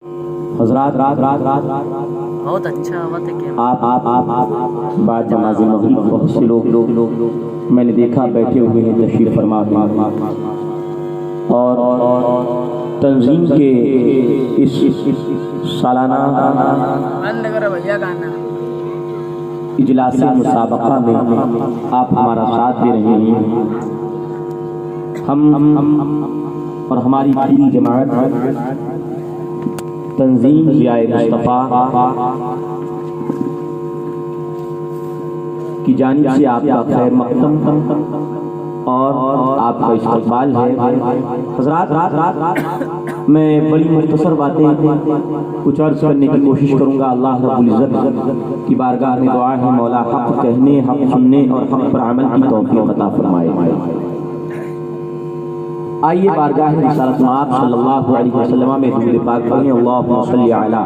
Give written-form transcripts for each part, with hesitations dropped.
حضرات بہت اچھا وقت ہے کہ آپ بعد نماز مغرب بہت سے لوگ میں نے دیکھا بیٹھے ہوئے ہیں تشریف فرما اور تنظیم کے اس سالانہ اجلاس مسابقہ میں آپ ہمارا ساتھ دے رہے ہیں. ہم اور ہماری پوری جماعت تنظیم ضیاء مصطفیٰ کی جانب سے آپ کا خیر مقدم اور آپ کا استقبال ہے. حضرات میں بڑی مختصر باتیں کچھ عرض کرنے کی کوشش کروں گا. اللہ رب العزت کی بارگاہ میں دعا ہے مولا حق کہنے حق سننے اور حق پر عمل کی توفیق عطا فرمائے. آئیے بارگاہ رسالت مآب صلی اللہ علیہ وسلم میں درود پاک پڑھیں. اللہم صلی علی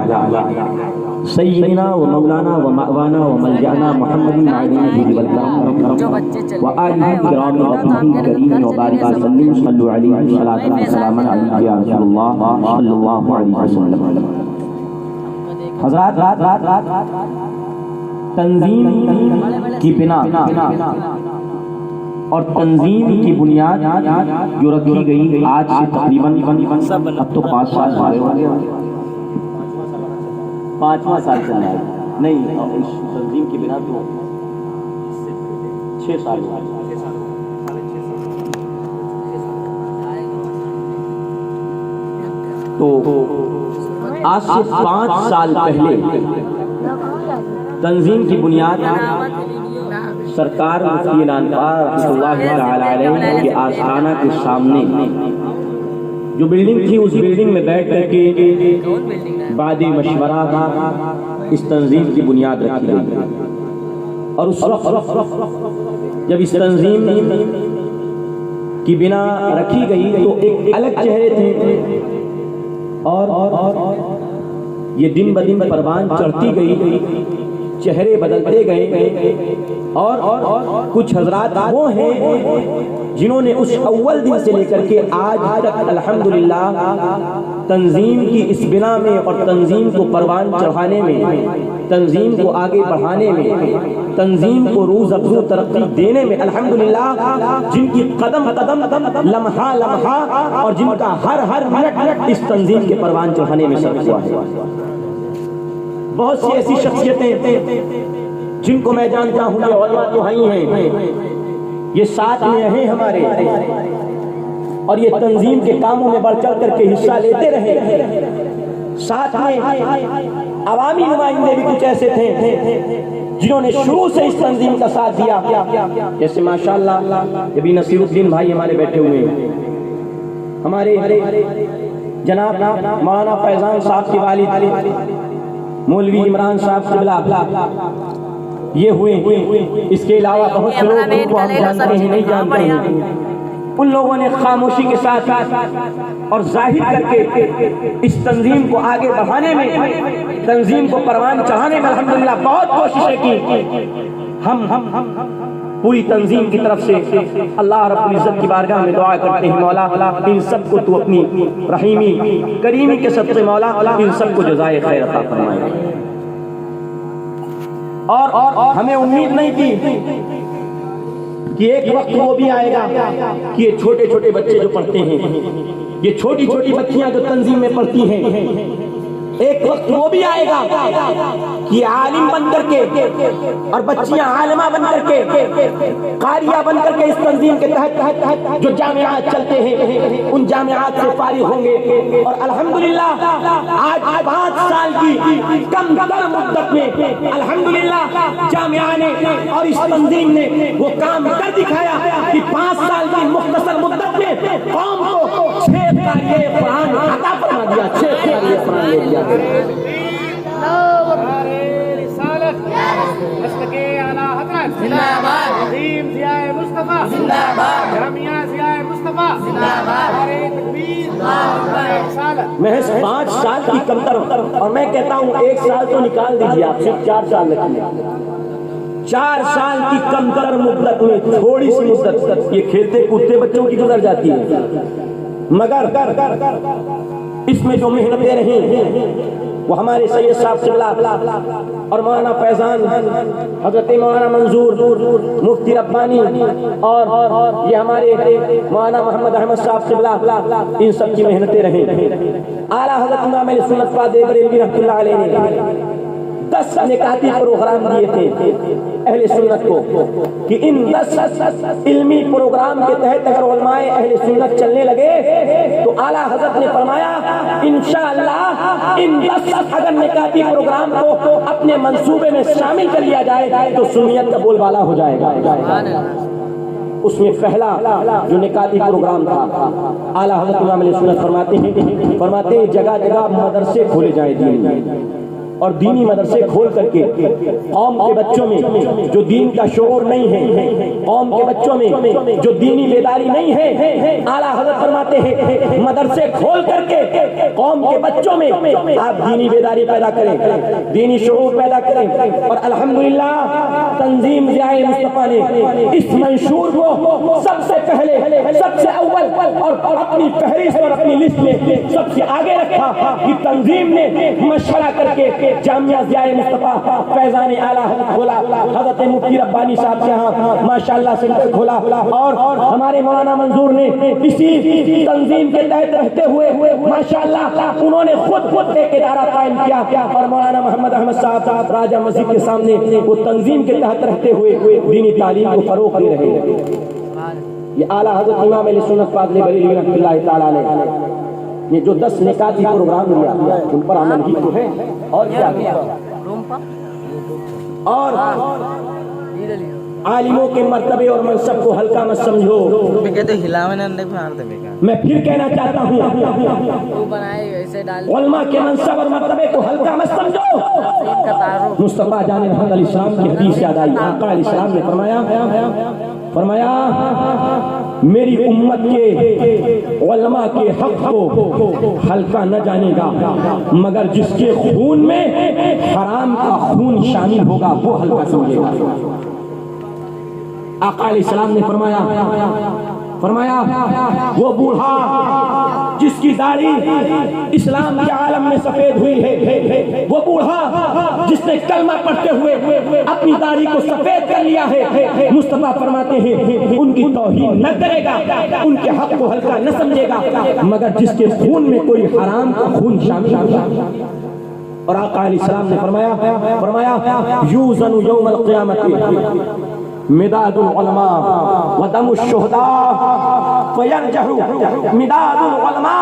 سیدنا و مولانا و مأوانا و ملجأنا محمد علیہ والکرام و آلہ کرام وصحبہ کریم و بارک وسلم. صلو علیہ صلاۃ و سلام علیہ یا رسول اللہ صلی اللہ علیہ وسلم. حضرات تنظیم کی بنا اور تنظیم کی بنیاد جو رکھی گئی آج سے تقریباً اب تو 5 سال ہمارے ہو گئے. 5واں سال چل رہا ہے. نہیں اس تنظیم کی بنا تو 6 سال ہوا. تو آج سے 5 سال پہلے تنظیم کی بنیاد سرکار مفتی نانپار رحمۃ اللہ تعالی علیہ کے آستانہ کے سامنے جو بلڈنگ تھی اس بلڈنگ میں بیٹھ کر کے بعد مشورہ اس تنظیم کی بنیاد رکھی گئی. اور اس وقت جب اس تنظیم کی بنا رکھی گئی تو ایک الگ چہرے تھے اور یہ دن بدن پروان چڑھتی گئی, چہرے بدلتے گئے. اور کچھ حضرات وہ ہیں جنہوں نے اس اول دن سے لے کر کے آج تک الحمدللہ تنظیم کی اس بنا میں اور تنظیم کو پروان چڑھانے میں, تنظیم کو آگے بڑھانے میں, تنظیم کو روز افزوں ترقی دینے میں الحمدللہ جن کی قدم قدم لمحہ لمحہ اور جن کا ہر منٹ اس تنظیم کے پروان چڑھانے میں صرف ہوا ہے. بہت سی ایسی شخصیتیں جن کو میں جانتا ہوں یہ علماء تو ہیں, یہ ساتھ میں ہیں ہمارے اور یہ تنظیم کے کاموں میں بڑھ چڑھ کر کے حصہ لیتے رہے. ساتھ میں عوامی نمائندے بھی کچھ ایسے تھے جنہوں نے شروع سے اس تنظیم کا ساتھ دیا, جیسے ماشاءاللہ ابھی نصیر الدین بھائی ہمارے بیٹھے ہوئے ہیں, ہمارے جناب مولانا فیضان صاحب کے والد مولوی عمران صاحب قبلہ یہ ہوئے. اس کے علاوہ بہت سے لوگ ان کو ہم جانتے ہیں نہیں جانتے ہیں. ان لوگوں نے خاموشی کے ساتھ اور ظاہر کر کے اس تنظیم کو آگے بڑھانے میں, تنظیم کو پروان چڑھانے میں الحمدللہ بہت کوششیں کی. ہم پوری تنظیم کی طرف سے اللہ رب العزت کی بارگاہ میں دعا کرتے ہیں مولا ان سب کو تو اپنی رحیمی کریمی کے صدقے مولا ان سب کو جزائے خیر عطا فرمائے. اور ہمیں امید نہیں تھی کہ ایک وقت وہ بھی آئے گا کہ یہ چھوٹے چھوٹے بچے جو پڑھتے ہیں, یہ چھوٹی چھوٹی بچیاں جو تنظیم میں پڑھتی ہیں, ایک وقت وہ بھی آئے گا کہ عالم بن کر کے اور بچیاں عالمہ بن کر کے قاریہ بن کر کے اس تنظیم کے تحت جو جامعات چلتے ہیں ان جامعات سے فارغ ہوں گے. اور الحمدللہ آج 5 سال کی کم تر مدت میں الحمدللہ جامعہ نے اور اس تنظیم نے وہ کام کر دکھایا کہ 5 سال کی مختصر مدت میں قوم کو 6 قاریہ قرآن عطا فرما دیا, 6 قاریہ قرآن دے دیا. محض 5 سال کی کمتر, اور میں کہتا ہوں 1 سال تو نکال دیجیے آپ, صرف 4 سال لگیں. 4 سال کی کمتر مدت میں تھوڑی سی مدت یہ کھیلتے کودتے بچوں کی گزر جاتی ہے, مگر اس میں جو محنتیں رہیں وہ ہمارے سید صاحب قبلہ اور مولانا فیضان، حضرت مولانا منظور مفتی ربانی اور یہ ہمارے مولانا محمد احمد صاحب قبلہ، ان سب کی محنتیں رہیں۔ اعلیٰ حضرت امام اہل سنت فاضل بریلوی رحمۃ اللہ علیہ نے 10 نکاتی پروگرام دیے تھے اہل سنت کو کہ ان 10 علمی پروگرام کے تحت اگر علماء اہل سنت چلنے لگے تو اعلیٰ حضرت نے فرمایا انشاءاللہ ان 10 اگر نکاتی پروگرام کو اپنے منصوبے میں شامل کر لیا جائے تو سنیت کا بول بالا ہو جائے گا۔ اس میں پہلا جو نکاتی پروگرام تھا، اعلیٰ حضرت امام علیہ سنت فرماتے ہیں جگہ جگہ مدرسے کھولے جائیں دین اور دینی مدرسے کھول کر کے قوم کے بچوں میں جو دین کا شعور نہیں ہے، قوم کے بچوں میں جو دینی بیداری نہیں ہے، اعلیٰ حضرت فرماتے ہیں مدرسے کھول کر کے قوم کے بچوں میں آپ دینی بیداری پیدا کریں، دینی شعور پیدا کریں۔ اور الحمدللہ تنظیم ضیاء مصطفیٰ نے اس منشور کو سب سے پہلے، سب سے اول اور اپنی فہرست اور اپنی لسٹ میں سب سے آگے رکھا کہ تنظیم نے مشورہ کر کے جامعہ ضیاء مصطفیٰ فیضان اعلیٰ کھولا، حضرت مفتی ربانی صاحب کے ہاں ماشاءاللہ سینٹر کھولا، اور ہمارے مولانا منظور نے اسی تنظیم کے تحت رہتے ہوئے ماشاءاللہ انہوں نے خود ایک ادارہ قائم کیا، اور مولانا محمد احمد صاحب راجہ مسجد کے سامنے وہ تنظیم کے تحت رہتے ہوئے دینی تعلیم کو فروغ دے رہے ہیں۔ یہ اعلیٰ حضرت امام اہل سنت فاضل بریلوی رحمۃ اللہ تعالیٰ علیہ یہ جو 10 نکاتی پروگرام لیا ان پر عمل ہی تو ہے، اور کیا کیا؟ اور عالموں کے مرتبے اور منصب کو ہلکا مت سمجھو۔ میں پھر کہنا چاہتا ہوں علماء کے منصب اور مرتبے کو ہلکا مت سمجھو۔ مصطفیٰ جان رحمت علیہ السلام کی حدیث یاد آئی، آقا علیہ السلام نے فرمایا میری امت کے علماء کے حق کو ہلکا نہ جانے گا مگر جس کے خون میں حرام کا خون شامل ہوگا وہ ہلکا سمجھے گا۔ آقا علیہ السلام نے فرمایا وہ بوڑھا جس کی داڑھی اسلام کے عالم میں سفید ہوئی ہے، وہ بوڑھا جس نے کلمہ پڑھتے ہوئے اپنی داڑھی کو سفید کر لیا ہے، مصطفیٰ فرماتے ہیں ان کی توہین نہ کرے گا، ان کے حق کو ہلکا نہ سمجھے گا مگر جس کے خون میں کوئی حرام کا خون شامل ہوگا۔ اور آقا علیہ السلام نے فرمایا یوزن یوم القیامت مداد العلماء ودم الشهداء فيرجح مداد العلماء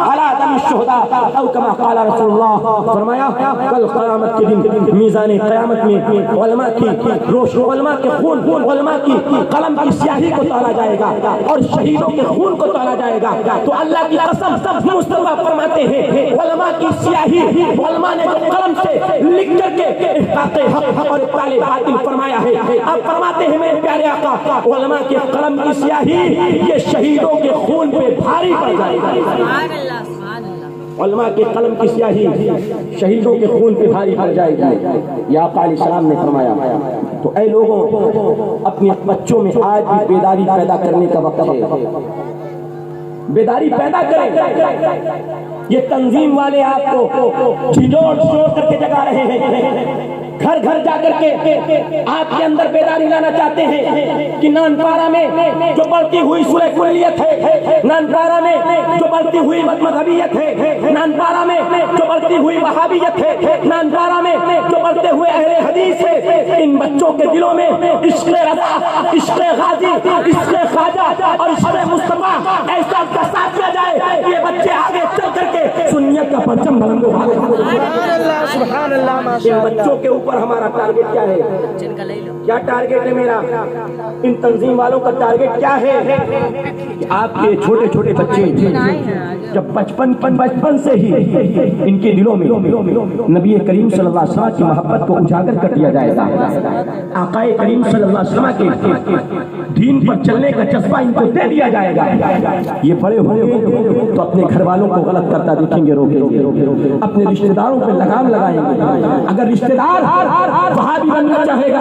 على دم الشهداء او كما قال رسول اللہ۔ فرمایا کل قیامت کے دن میزان قیامت میں علماء کی روش، علماء کے خون، علماء کی قلم کی سیاہی کو تولا جائے گا اور شہیدوں کے خون کو تولا جائے گا۔ تو اللہ کی قسم مصطفیٰ فرماتے ہیں علماء کی سیاہی، علماء نے جو قلم سے لکھ کر کے احقاق حق اور ابطال باطل فرمایا ہے، اب فرماتے میرے پیارے آقا علماء کے قلم کی سیاہی یہ شہیدوں کے خون پہ بھاری پڑ جائے گا۔ علماء کے قلم کی سیاہی شہیدوں کے خون پہ بھاری پڑ جائے گی، یہ آقا علیہ السلام نے فرمایا۔ تو اے لوگوں اپنے بچوں میں آج بھی بیداری پیدا کرنے کا وقت ہے، بیداری پیدا کریں۔ یہ تنظیم والے آپ کو جھنجھوڑ شور کر کے جگا رہے ہیں، گھر گھر جا کر کے آپ کے اندر بیداری لانا چاہتے ہیں کہ نانپارہ میں جو بڑھتی ہوئی سورہ کلیت ہے، نانپارہ میں جو بڑھتی ہوئی مذہبیت ہے، نانپارہ میں جو بڑھتی ہوئی وہابیت ہے، نانپارہ میں جو بڑھتے ہوئے اہل حدیث ہے، ان بچوں کے دلوں میں عشق رضا، عشق غازی، عشق خواجہ اور عشق مصطفیٰ ایسا بسا دیا جائے کہ یہ بچے آگے چل کر کے سنیت کا پرچم بلند ہو۔ سبحان اللہ ماشاء اللہ۔ بچوں کے اوپر ہمارا ٹارگٹ کیا ہے؟ کیا ٹارگٹ ہے میرا؟ ان تنظیم والوں کا ٹارگٹ کیا ہے؟ آپ کے چھوٹے چھوٹے بچے جب بچپن سے ہی ان کے دلوں میں نبی کریم صلی اللہ علیہ وسلم کی محبت کو اجاگر کر دیا جائے گا، آقا کریم صلی اللہ علیہ وسلم کے دین پر چلنے کا جذبہ ان کو دے دیا جائے گا، یہ بڑے ہوں گے تو اپنے گھر والوں کو غلط کرتا دیکھیں گے، روکیں گے، اپنے رشتہ داروں پہ لگام لگا آئیں گے. اگر رشتے دار وہابی بننا چاہے گا,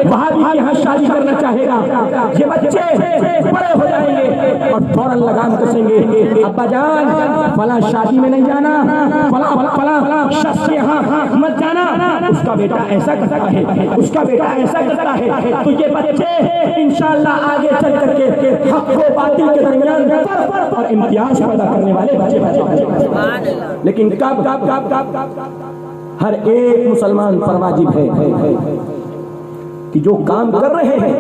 وہابی کے یہاں شادی کرنا چاہے گا, یہ بچے بڑے ہو جائیں گے اور فوراً لگام کسیں گے, ابا جان فلاں شادی میں نہیں جانا, فلاں شخص کے یہاں مت جانا, اس کا بیٹا ایسا کرتا ہے, اس کا بیٹا ایسا کرتا ہے. تو یہ بچے انشاءاللہ آگے چل کر کے حق و باطل کے درمیان فرق اور امتیاز پیدا کرنے والے بچے. لیکن کب ہر ایک مسلمان پر واجب ہے کہ جو کام کر رہے ہیں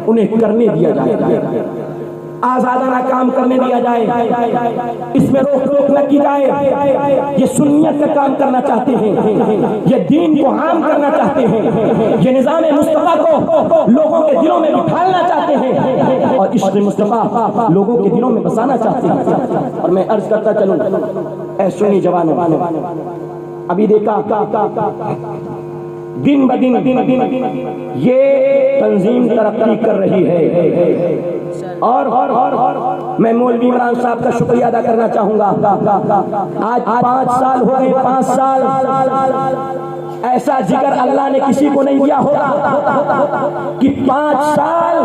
انہیں کرنے دیا جائے, آزادانہ کام کرنے دیا جائے, اس میں روک ٹوک نہ کی جائے. یہ سنیت کا کام کرنا چاہتے ہیں, یہ دین کو عام کرنا چاہتے ہیں, یہ نظام مصطفیٰ کو لوگوں کے دلوں میں بٹھالنا چاہتے ہیں اور عشق مصطفیٰ لوگوں کے دلوں میں بسانا چاہتے ہیں. اور میں عرض کرتا چلوں, اے سنی جوانوں, ابھی دیکھا دن بدن یہ تنظیم ترقی کر رہی ہے اور میں مولوی عمران صاحب کا شکریہ ادا کرنا چاہوں گا. آج 5 سال ہو گئے, 5 سال ایسا جگر اللہ نے کسی کو نہیں دیا ہوگا کہ 5 سال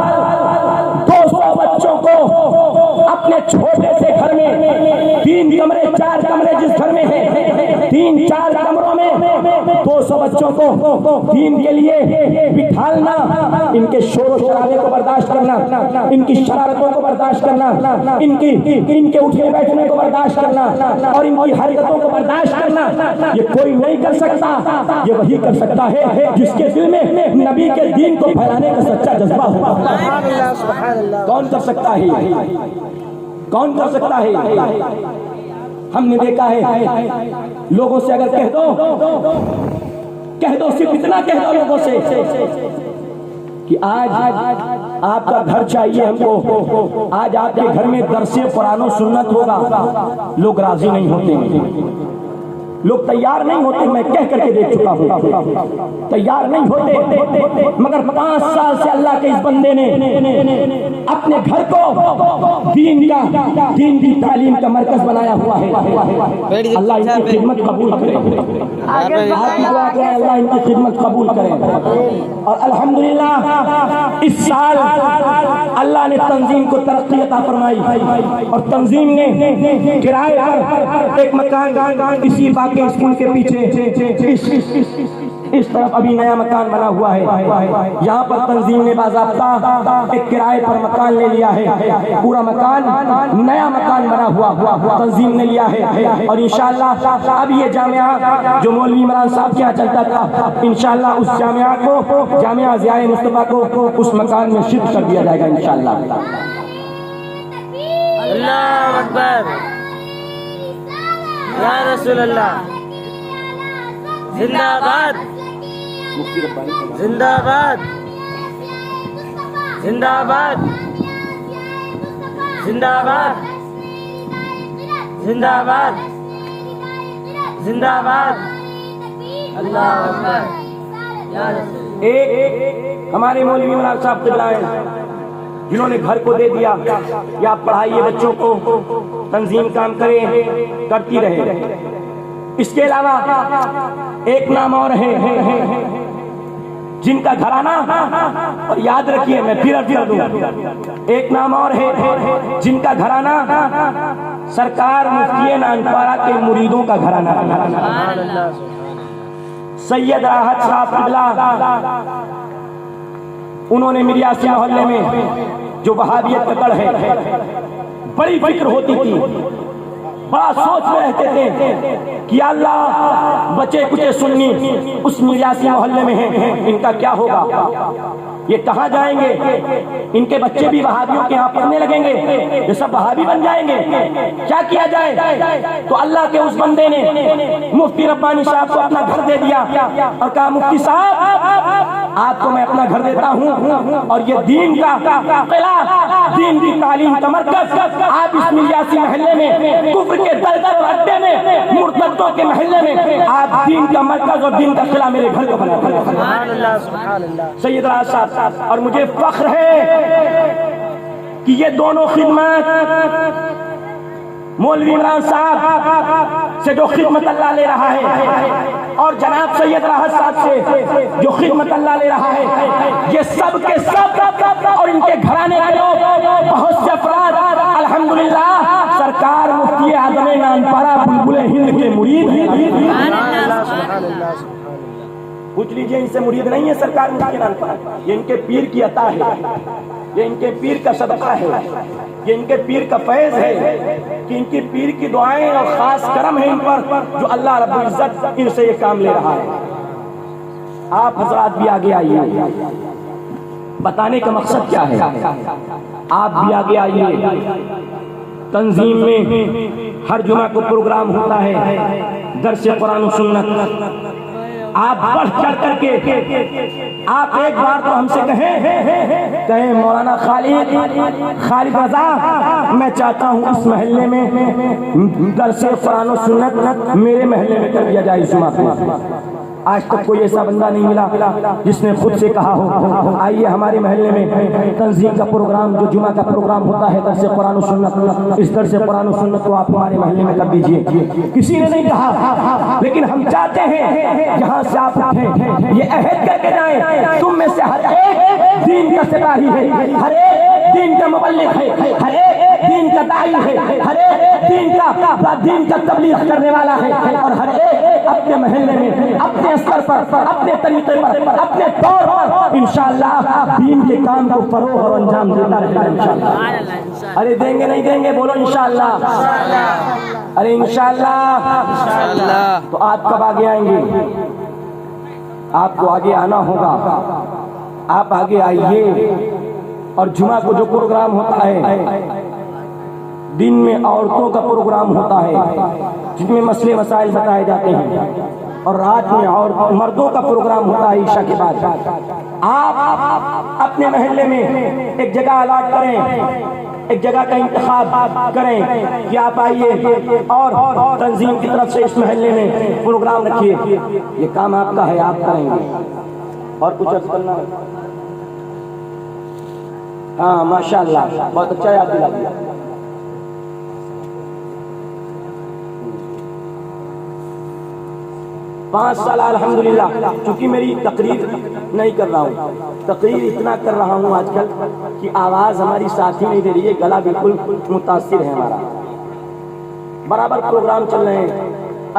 200 بچوں کو اپنے چھوٹے سے گھر میں 3 کمرے 4 کمرے جس گھر میں ہیں 3-4 کمروں میں 200 بچوں کو دین کے لیے بٹھالنا, ان کے شور و شرابے کو برداشت کرنا, ان کی شرارتوں کو برداشت کرنا, ان کے اٹھنے بیٹھنے کو برداشت کرنا اور ان کی حرکتوں کو برداشت کرنا, یہ کوئی نہیں کر سکتا. یہ وہی کر سکتا ہے جس کے دل میں نبی کے دین کو پھیلانے کا سچا جذبہ ہوگا. کون کر سکتا ہے, کون کر سکتا ہے؟ ہم نے دیکھا ہے لوگوں سے اگر کہہ دو صرف اتنا کہہ دو لوگوں سے کہ آج آپ کا گھر چاہیے ہم کو, آج آپ کے گھر میں درس قرآن و سنت ہوگا, لوگ راضی نہیں ہوتے, لوگ تیار نہیں ہوتے. میں کہہ کر کے دیکھ چکا ہوں, تیار نہیں ہوتے. مگر 5 سال سے اللہ کے اس بندے نے اپنے گھر کو دین کی تعلیم کا مرکز بنایا ہوا ہے. اللہ ان کی خدمت قبول کرے, اللہ ان کی خدمت قبول کرے. اور الحمدللہ اس سال اللہ نے تنظیم کو ترقی عطا فرمائی اور تنظیم نے کرائے پر ایک مکان اسی کے اسکول کے پیچھے اس طرف ابھی نیا مکان بنا ہوا ہے. یہاں پر تنظیم نے باضابطہ ایک کرائے پر مکان لے لیا ہے, پورا مکان نیا مکان بنا ہوا تنظیم نے لیا ہے. اور انشاءاللہ اب یہ جامعہ جو مولوی عمران صاحب کے یہاں چلتا تھا, انشاءاللہ اس جامعہ کو جامعہ ضیاء مصطفیٰ کو اس مکان میں شفٹ کر دیا جائے گا انشاءاللہ. اللہ اکبر, یا رسول اللہ, زندہ باد, زندہ باد, زندہ باد, زندہ باد, زندہ باد, زندہ باد. اللہ اکبر, یا رسول. ایک ہمارے مولوی عمران صاحب قبلہ ہیں جنہوں نے گھر کو دے دیا یا پڑھائیے بچوں کو, تنظیم کام کرتی رہے. اس کے علاوہ ایک نام اور ہے جن کا گھرانہ, اور یاد رکھیے میں پھر دوں, ایک نام اور ہے جن کا گھرانہ سرکار مفتی نانپارہ کے مریدوں کا گھرانہ. سید راحت صاحب قبلہ, انہوں نے میریاسی محلے میں جو وہابیت کا گڑھ ہے, بڑی فکر ہوتی تھی, بڑا سوچ میں رہتے تھے کہ اللہ بچے کچے سنی اس میریاسی محلے میں ہیں, ان کا کیا ہوگا, یہ کہاں جائیں گے, ان کے بچے بھی وہابیوں کے یہاں پڑھنے لگیں گے, یہ سب وہابی بن جائیں گے, کیا کیا جائے. تو اللہ کے اس بندے نے مفتی ربانی صاحب کو اپنا گھر دے دیا اور کہا مفتی صاحب آپ کو میں اپنا گھر دیتا ہوں اور یہ دین کا قلعہ, دین کی تعلیم کا مرکز, آپ اس میریاسی محلے میں کفر کے دلدل اور اڈے میں, مرتدوں کے محلے میں آپ دین کا مرکز اور دین کا قلعہ میرے گھر کو بنا دیا. سبحان اللہ, سبحان اللہ. سید راحت صاحب, اور مجھے فخر ہے کہ یہ دونوں خدمات مولوی عمران صاحب سے جو خدمت اللہ لے رہا ہے اور جناب سید راحت صاحب سے جو خدمت اللہ لے رہا ہے، یہ سب کے سب اور ان کے گھرانے کے لوگ بہت سے افراد الحمدللہ سرکار مفتی اعظم نانپارہ بلبل ہند کے مرید ہیں۔ پوچھ لیجئے ان سے مرید نہیں ہے سرکار مفتی نانپارہ، یہ ان کے پیر کی عطا ہے، یہ ان کے پیر کا صدقہ ہے، یہ ان کے پیر کا فیض ہے کہ ان کی پیر کی دعائیں اور خاص کرم ہے ان پر، جو اللہ رب العزت ان سے یہ کام لے رہا ہے۔ آپ حضرات بھی آگے آئیے، بتانے کا مقصد کیا ہے، آپ بھی آگے آئیے۔ تنظیم میں ہر جمعہ کو پروگرام ہوتا ہے درس قرآن و سنت، آپ بڑھ چڑھ کر کے آپ ایک بار تو ہم سے کہیں مولانا خالد رضا میں چاہتا ہوں اس محلے میں درس قرآن و سنت میرے محلے میں کر دیا جائے اس جمعہ کو۔ آج تک کوئی ایسا بندہ نہیں ملا جس نے خود سے کہا ہو آئیے ہمارے محلے میں تنظیم کا پروگرام جو جمعہ کا پروگرام ہوتا ہے درس قرآن و سنت، اس درس قرآن و سنت کو آپ ہمارے محلے میں کر دیجئے۔ کسی نے نہیں کہا، لیکن ہم چاہتے ہیں جہاں سے آپ اٹھیں یہ عہد کر کے جائیں، تم میں سے ہر ایک دین کا سپاہی ہے، ہر ایک دین کا مبلغ ہے، ہر ایک دین کا داعی ہے، ہر ایک دین کا تبلیغ کرنے والا ہے، اور ہر ایک اپنے محلے میں اپنے استر پر اپنے طریقے پر اپنے طور پر انشاءاللہ دین کے کام کو فروغ اور انجام دیتا رہے گا انشاءاللہ۔ ارے دیں گے نہیں دیں گے، بولو انشاءاللہ، ارے انشاءاللہ۔ تو آپ کب آگے آئیں گے؟ آپ کو آگے آنا ہوگا، آپ آگے آئیے۔ اور جمعہ کو جو پروگرام ہوتا ہے دن میں عورتوں کا پروگرام ہوتا ہے جن میں مسئلے مسائل بتائے جاتے ہیں، اور رات میں مردوں کا پروگرام ہوتا ہے عشاء کے بعد۔ آپ اپنے محلے میں ایک جگہ الاٹ کریں، ایک جگہ کا انتخاب کریں کہ آپ آئیے اور تنظیم کی طرف سے اس محلے میں پروگرام رکھیے۔ یہ کام آپ کا ہے، آپ کریں گے۔ اور کچھ عرض کرنا ہے؟ ہاں ماشاءاللہ، بہت اچھا یاد دلا دیا۔ 5 سال الحمدللہ، چونکہ میری تقریر نہیں کر رہا ہوں، تقریر اتنا کر رہا ہوں آج کل کہ آواز ہماری ساتھ ہی نہیں دے رہی ہے، گلا بالکل متاثر ہے ہمارا۔ برابر پروگرام چل رہے ہیں،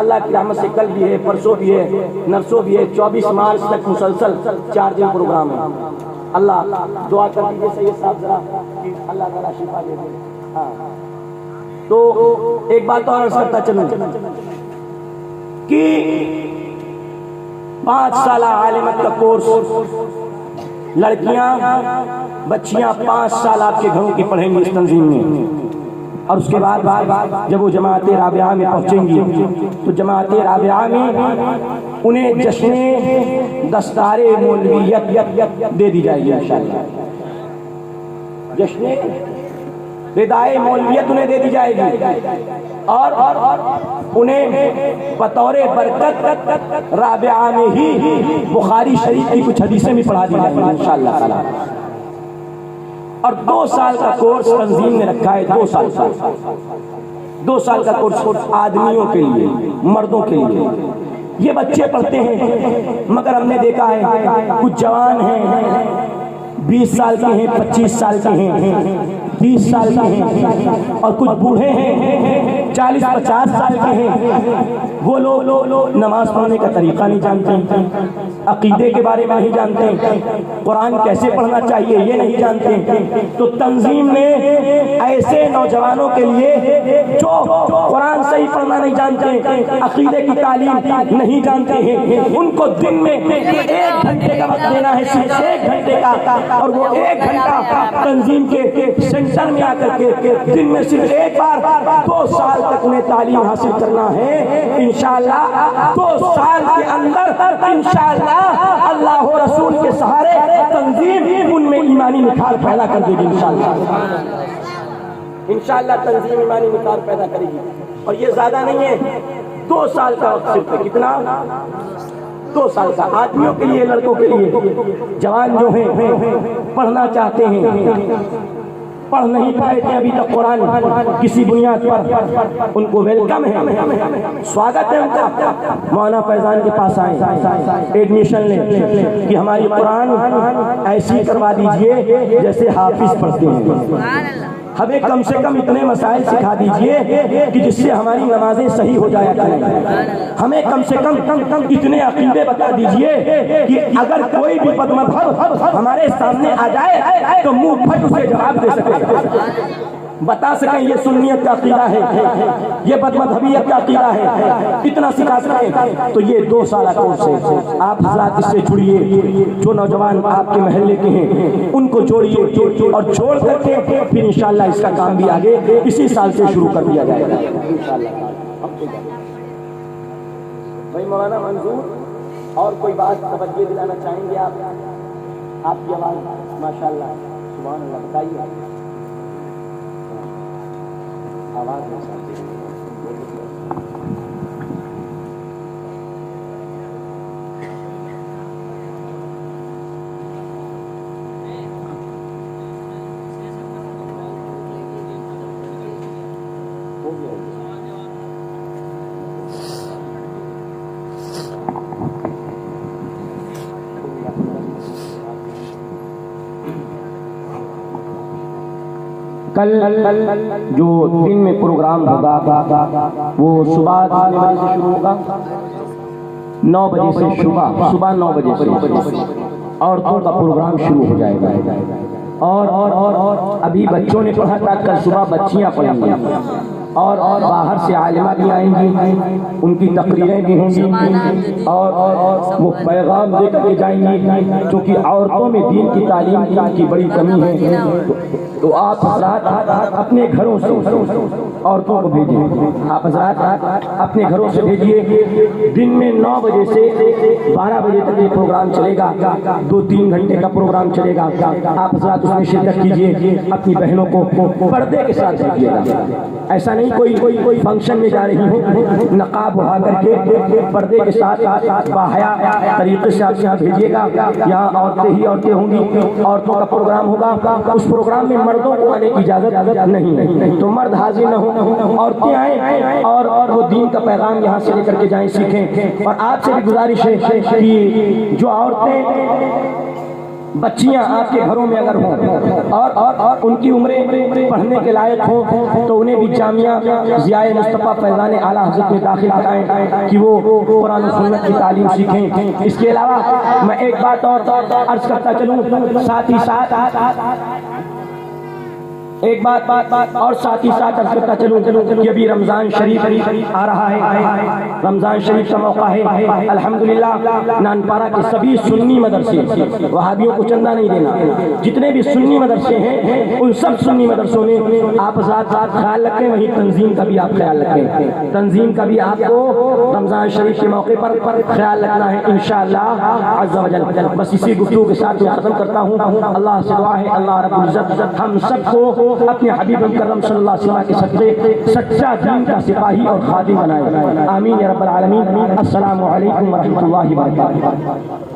اللہ کی رحمت سے کل بھی ہے، پرسوں بھی ہے، نرسوں بھی ہے، 24 مارچ تک مسلسل 4 دن پروگرام ہے۔ اللہ دعا کر دیجیے سید صاحب ذرا کہ اللہ تعالیٰ شفا دے دے۔ ہاں تو ایک بات اور عرض کرتا چلوں کہ 5 سالہ عالمت کا کورس، لڑکیاں بچیاں 5 سال آپ کے گھروں کی پڑھیں گی اس تنظیم میں، اور اس کے بعد جب وہ جماعت رابعہ میں پہنچیں گی تو جماعت رابعہ میں انہیں جشن دستار مولویت دے دی جائے گی انشاءاللہ۔ جشن ردائے مولویت انہیں دے دی جائے گی، اور انہیں بطور برکت رابعہ میں ہی بخاری شریف کی کچھ حدیثیں بھی پڑھا دی جائیں گی انشاءاللہ تعالی۔ اور 2 سال کا کورس تنظیم نے رکھا ہے، 2 سال کا کورس آدمیوں کے لیے، مردوں کے لیے۔ یہ بچے پڑھتے ہیں، مگر ہم نے دیکھا ہے کچھ جوان ہیں 20 سال کے ہیں، 25 سال کے ہیں، 30 سال کے ہیں، اور کچھ بوڑھے ہیں 40-50 سال کے ہیں۔ وہ لوگ نماز پڑھنے کا طریقہ نہیں جانتے، عقیدے کے بارے میں نہیں جانتے، قرآن کیسے پڑھنا چاہیے یہ نہیں جانتے۔ تو تنظیم نے ایسے نوجوانوں کے لیے جو قرآن صحیح پڑھنا نہیں جانتے، عقیدے کی تعلیم نہیں جانتے ہیں، ان کو دن میں 1 گھنٹے کا وقت دینا ہے، صرف 1 گھنٹے کا، اور وہ 1 گھنٹہ تنظیم کے سینٹر میں آ کر کے دن میں صرف 1 بار 2 سال تک انہیں تعلیم حاصل کرنا ہے۔ انشاءاللہ 2 سال کے اندر انشاءاللہ اللہ و رسول کے سہارے تنظیم ان میں ایمانی نکھار پیدا کر دے گی انشاءاللہ۔ انشاءاللہ تنظیم ایمانی نکھار پیدا کرے گی، اور یہ زیادہ نہیں ہے، 2 سال کا وقت صرف ہے۔ کتنا؟ 2 سال کا، آدمیوں کے لیے، لڑکوں کے لیے۔ جوان جو ہیں پڑھنا چاہتے ہیں پڑھ نہیں پائے تھے ابھی تک قرآن کسی بنیاد پر، ان کو ویلکم ہے، سواگت ہے ان کا، مولانا فیضان کے پاس آئیں، ایڈمیشن لیں کہ ہماری قرآن ایسی کروا دیجئے جیسے حافظ پڑھتے ہیں، ہمیں کم سے کم اتنے مسائل سکھا دیجئے کہ جس سے ہماری نمازیں صحیح ہو جایا کریں، ہمیں کم سے کم اتنے عقیدے بتا دیجئے کہ اگر کوئی بھی بد مذہب ہمارے سامنے آ جائے تو منہ پھٹ اسے جواب دے سکے، بتا سکیں یہ سنیت کا عقیدہ ہے، یہ بد مذہبیت کا عقیدہ ہے، اتنا سکھا سکیں۔ تو یہ 2 سالہ کورس ہے، آپ حضرات اس سے جڑیے، جو نوجوان آپ کے محلے کے ہیں ان کو جوڑیے اور جوڑ کر کے پھر انشاءاللہ اس کا کام بھی آگے اسی سال سے شروع کر دیا جائے گا انشاءاللہ۔ بھائی مولانا منظور اور کوئی بات توجہ دلانا چاہیں گے آپ کی آواز ماشاءاللہ سبحان اللہ بتائیے، آواز میں کل جو دن میں پروگرام ہوگا وہ صبح 9 بجے سے شروع ہوگا، 9 بجے سے صبح 9 بجے سے عورتوں کا پروگرام شروع ہو جائے گا، اور ابھی بچوں نے پڑھا تھا، کل صبح بچیاں پڑھیں گی اور باہر سے عالمہ بھی آئیں گی، ان کی تقریریں بھی ہوں گی اور وہ پیغام دے کر کے جائیں گی، کیونکہ عورتوں میں دین کی تعلیم کی بڑی کمی ہے۔ تو آپ حضرات اپنے گھروں سے عورتوں کو بھیجیں، آپ حضرات اپنے گھروں سے بھیجیے، دن میں 9 بجے سے 12 بجے تک یہ پروگرام چلے گا، 2-3 گھنٹے کا پروگرام چلے گا، آپ حضرات اس میں شرکت کیجیے، اپنی بہنوں کو پردے کے ساتھ بھیجیے گا، ایسا نہیں کوئی فنکشن میں جا رہی ہوں نقاب اڑا کر کے پردے کے ساتھ باحیا طریقے سے آپ یہاں بھیجیے گا، یہاں عورتیں ہوں گی، عورتوں کا پروگرام ہوگا، اس پروگرام میں مردوں کو آنے کی اجازت نہیں، تو مرد حاضر نہ ہوں، عورتیں آئیں اور وہ دین کا پیغام یہاں سے لے کر کے جائیں، سیکھیں۔ اور آپ سے بھی گزارش ہے کہ جو عورتیں بچیاں آپ کے گھروں میں اگر ہوں اور ان کی عمریں پڑھنے کے لائق ہوں تو انہیں بھی جامعہ ضیاء مصطفیٰ فیضان اعلیٰ حضرت میں داخل کرائیں کہ وہ قرآن و سنت کی تعلیم سیکھیں۔ اس کے علاوہ میں ایک بات اور عرض کرتا چلوں، ساتھ ہی ساتھ ایک بات اور ساتھ ہی ساتھ عرض کرتا چلوں کہ ابھی رمضان شریف آ رہا ہے، رمضان شریف کا موقع ہے، الحمدللہ نانپارہ کے سبھی سنی مدرسے، وہابیوں کو چندہ نہیں دینا، جتنے بھی سنی مدرسے ہیں ان سب سنی مدرسوں میں آپ ذات خیال رکھیں، وہیں تنظیم کا بھی آپ خیال رکھیں، تنظیم کا بھی آپ کو رمضان شریف کے موقع پر خیال رکھنا ہے انشاءاللہ عز و جل۔ بس اسی گفتگو کے ساتھ میں ختم کرتا ہوں، اللہ سے دعا ہے اللہ رب العزت ہم سب کو اپنے حبیب مکرم صلی اللہ علیہ وسلم کے صدقے سچا دین کا سپاہی اور خادم بنائے، آمین یا رب العالمین۔ السلام علیکم ورحمۃ اللہ وبرکاتہ۔